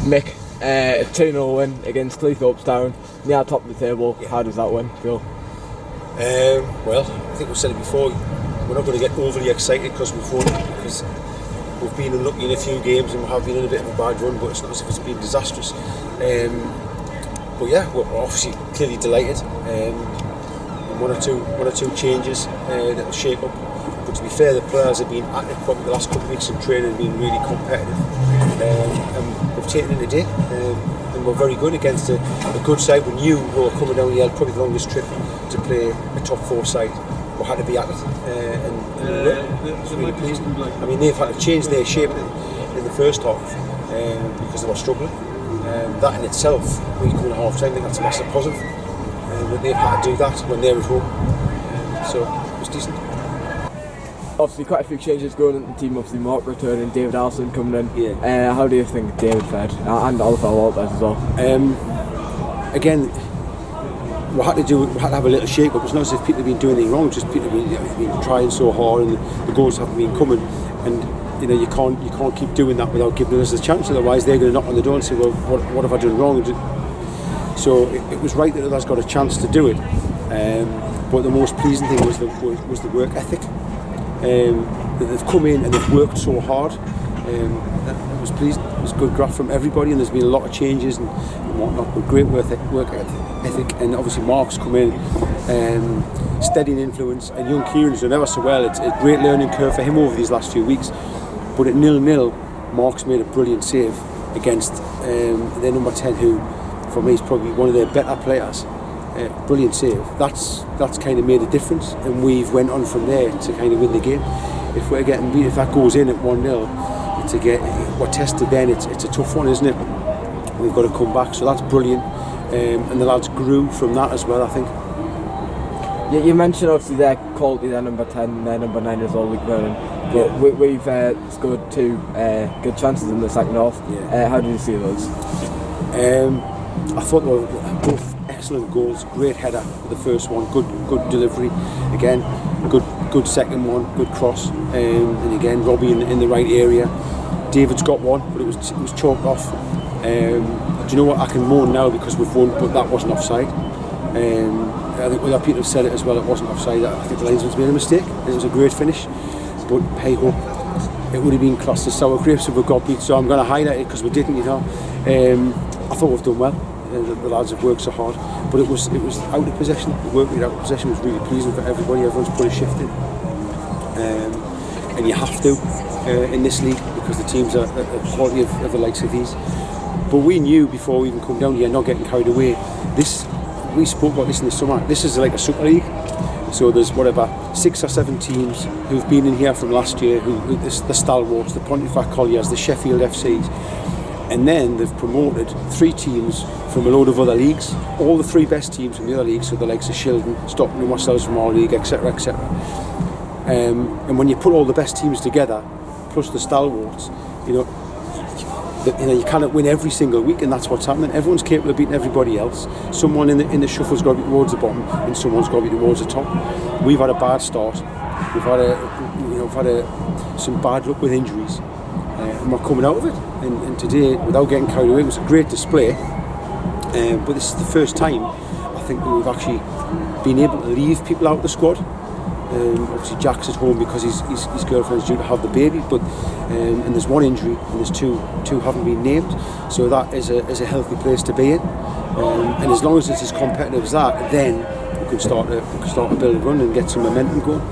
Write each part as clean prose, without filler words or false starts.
Mick, a 2-0 win against Cleethorpes down, near top of the table. Yeah. How does that win feel? Well, I think we said it before, we're not going to get overly excited because we've won, because we've been unlucky in a few games and we have been in a bit of a bad run, but it's not as if it's been disastrous. But yeah, we're obviously clearly delighted. One or two changes that will shake up. But to be fair, the players have been at it probably the last couple of weeks in training and been really competitive. And we've taken it today. And we're very good against a good side. We knew we were coming down here, probably the longest trip to play a top 4 side. We had to be at it, and it was really pleasing. I mean, they've had to change their shape in the first half because they were struggling. That in itself, when you come in a half time, I think that's a massive positive. That they've had to do that when they're at home. So it was decent. Obviously, quite a few changes going into the team. Obviously, Mark returning, David Allison coming in. Yeah. How do you think David fared, and Oliver Walters as well? Again, we had to have a little shake up. It's not as if people have been doing anything wrong. Just people have been trying so hard, and the goals haven't been coming. And you can't keep doing that without giving us a chance. Otherwise, they're going to knock on the door and say, "Well, what have I done wrong?" So it was right that others got a chance to do it. But the most pleasing thing was the work ethic. That they've come in and they've worked so hard. That was pleasing. It was good graft from everybody, and there's been a lot of changes and whatnot. But great work ethic, and obviously Mark's come in, steadying influence, and young Kieran's done ever so well. It's a great learning curve for him over these last few weeks. But at 0-0, Mark's made a brilliant save against their number 10, who for me is probably one of their better players. Brilliant save. That's kind of made a difference, and we've went on from there to kind of win the game. If we're getting beat, if that goes in at 1-0, we're tested then. It's a tough one, isn't it? We've got to come back, so that's brilliant. And the lads grew from that as well, I think. Yeah, you mentioned obviously their quality, their number 10, their number 9 is all Luke Mulhern. But we've scored 2 good chances in the second half. Yeah. How did you see those? I thought they were both excellent goals. Great header for the first one, good delivery. Again, good second one, good cross. And again, Robbie in the right area. David's got one, but it was chalked off. Do you know what? I can moan now because we've won, but that wasn't offside. I think other people have said it as well. It wasn't offside. I think the linesman's made a mistake. It was a great finish, but hey ho, it would have been classed as sour grapes if we got beat. So I'm going to highlight it because we didn't. I thought we've done well. The lads have worked so hard, but it was out of possession. The work out of possession was really pleasing for everybody. Everyone's put a shift in, and you have to in this league because the teams are the quality of the likes of these. But we knew before we even come down here, not getting carried away. We spoke about this in the summer. This is like a Super League. So there's 6 or 7 teams who've been in here from last year, the Stalwarts, the Pontefract Colliers, the Sheffield FCs. And then they've promoted 3 teams from a load of other leagues, all the 3 best teams from the other leagues, so the likes of Shildon, Stockton and ourselves from our league, etc, etc. And when you put all the best teams together, plus the Stalwarts, you cannot win every single week, and that's what's happening. Everyone's capable of beating everybody else. Someone in the shuffle's got to be towards the bottom, and someone's got to be towards the top. We've had a bad start. We've had some bad luck with injuries. And we're coming out of it, and today, without getting carried away, it was a great display. But this is the first time I think that we've actually been able to leave people out of the squad. Obviously Jack's at home because his girlfriend's due to have the baby, but and there's 1 injury and there's two haven't been named, so that is a healthy place to be in. And as long as it's as competitive as that, then we can start to build a run and get some momentum going.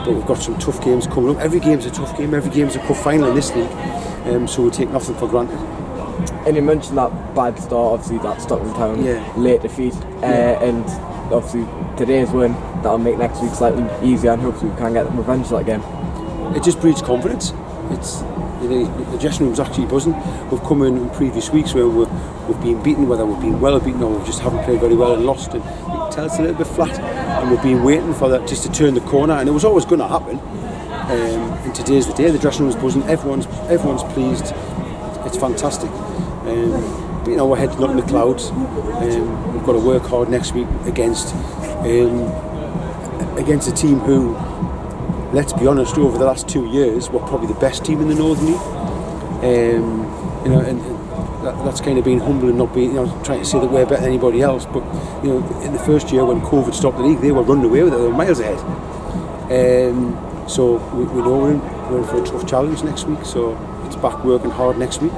But we've got some tough games coming up. Every game's a tough game. Every game's a cup final in this league. So we take nothing for granted. And you mentioned that bad start, obviously that Stockton Town late defeat, and obviously today's win that'll make next week slightly easier, and hopefully we can get revenge for that game. It just breeds confidence. It's the dressing room's actually buzzing. We've come in previous weeks where we've been beaten, whether we've been well beaten or we just haven't played very well and lost, and you can tell it's a little bit flat, and we've been waiting for that just to turn the corner, and it was always going to happen. And today's the day. The dressing room's buzzing. Everyone's pleased. It's fantastic. But we're heading up in the clouds. We've got to work hard next week against a team who, let's be honest, over the last 2 years were probably the best team in the Northern League. And that's kind of being humble and not being, trying to say that we're better than anybody else. But in the first year when COVID stopped the league, they were running away with it. They were miles ahead. So we know we're in for a tough challenge next week. So it's back working hard next week.